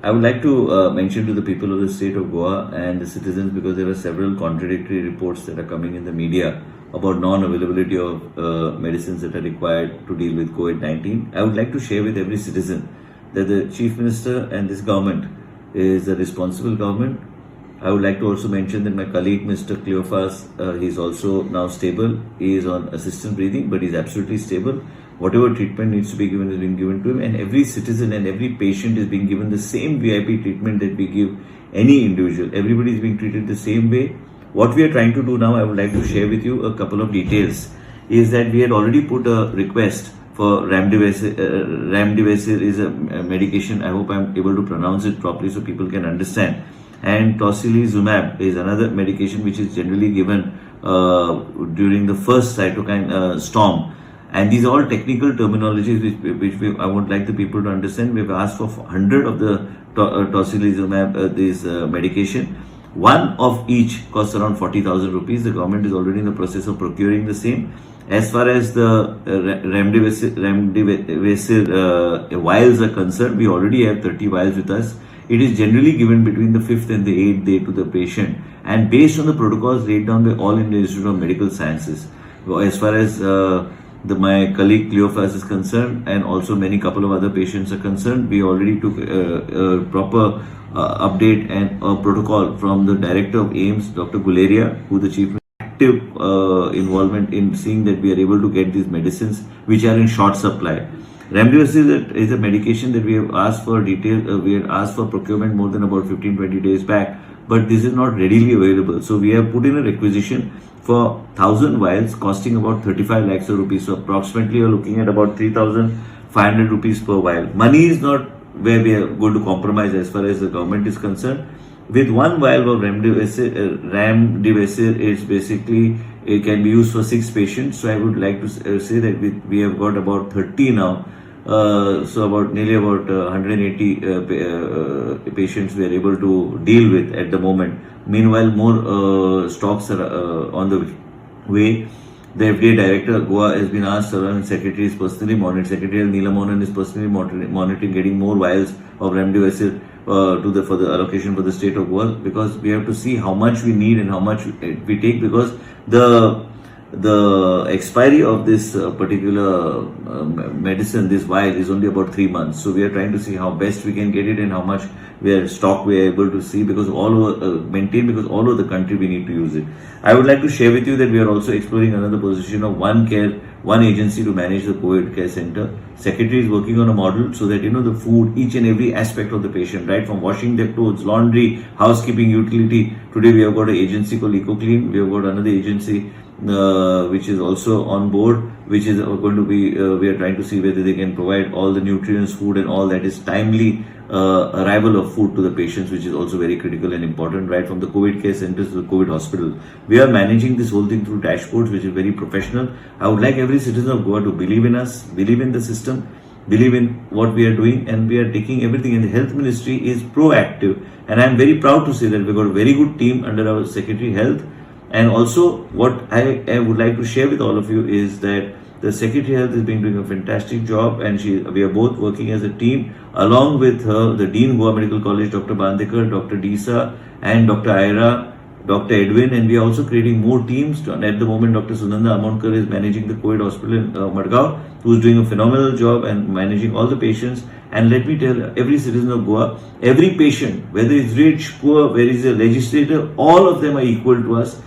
I would like to mention to the people of the state of Goa and the citizens, because there are several contradictory reports that are coming in the media about non-availability of medicines that are required to deal with COVID-19. I would like to share with every citizen that the Chief Minister and this government is a responsible government. I would like to also mention that my colleague Mr. Cleophas, he is also now stable. He is on assisted breathing, but he is absolutely stable. Whatever treatment needs to be given is being given to him, and every citizen and every patient is being given the same VIP treatment that we give any individual. Everybody is being treated the same way. What we are trying to do now, I would like to share with you a couple of details, is that we had already put a request for Remdesivir. Remdesivir is a medication. I hope I am able to pronounce it properly so people can understand. And tocilizumab is another medication which is generally given during the first cytokine storm. And these are all technical terminologies which I would like the people to understand. We've asked for 100 of the tocilizumab, this medication. One of each costs around 40,000 rupees. The government is already in the process of procuring the same. As far as the Remdesivir vials are concerned, we already have 30 vials with us. It is generally given between the 5th and the 8th day to the patient, and based on the protocols laid down by All India Institute of Medical Sciences. As far as my colleague Cleophas is concerned, and also many couple of other patients are concerned, we already took a proper update and a protocol from the director of AIIMS, Dr. Guleria, who the chief active involvement in seeing that we are able to get these medicines which are in short supply. Remdesivir is a medication that we have asked for we had asked for procurement more than about 15-20 days back, but this is not readily available. So we have put in a requisition for 1,000 vials costing about 35 lakhs of rupees. So approximately you're looking at about 3,500 rupees per vial. Money is not where we are going to compromise as far as the government is concerned. With one vial of Remdesivir, it's basically, it can be used for 6 patients. So I would like to say that we have got about 30 now. So nearly about 180 patients we are able to deal with at the moment. Meanwhile, more stocks are on the way. The FDA director Goa has been asked, and secretary is personally monitoring. Secretary Neela Mohan is personally monitoring getting more vials of Remdesivir for the allocation for the state of Goa, because we have to see how much we need and how much we take, because the expiry of this particular medicine, this vial, is only about 3 months. So we are trying to see how best we can get it and how much we are able to see, because all over the country we need to use it. I would like to share with you that we are also exploring another position of one agency to manage the COVID care center. Secretary is working on a model so that the food, each and every aspect of the patient, right from washing their clothes, laundry, housekeeping, utility. Today we have got an agency called EcoClean. We have got another agency which is also on board, which is going to be, we are trying to see whether they can provide all the nutrients, food and all that is timely arrival of food to the patients, which is also very critical and important, right from the COVID care centers to the COVID hospital. We are managing this whole thing through dashboards, which is very professional. I would like every citizen of Goa to believe in us, believe in the system, believe in what we are doing, and we are taking everything. And the health ministry is proactive, and I am very proud to say that we got a very good team under our Secretary Health. And also, what I would like to share with all of you is that the Secretary Health has been doing a fantastic job, and we are both working as a team along with her, the Dean Goa Medical College, Dr. Bandekar, Dr. Disa, and Dr. Aira, Dr. Edwin, and we are also creating more teams. At the moment, Dr. Sunanda Amonkar is managing the COVID hospital in Madgaon, who is doing a phenomenal job and managing all the patients. And let me tell every citizen of Goa, every patient, whether it's rich, poor, where is a legislator, all of them are equal to us.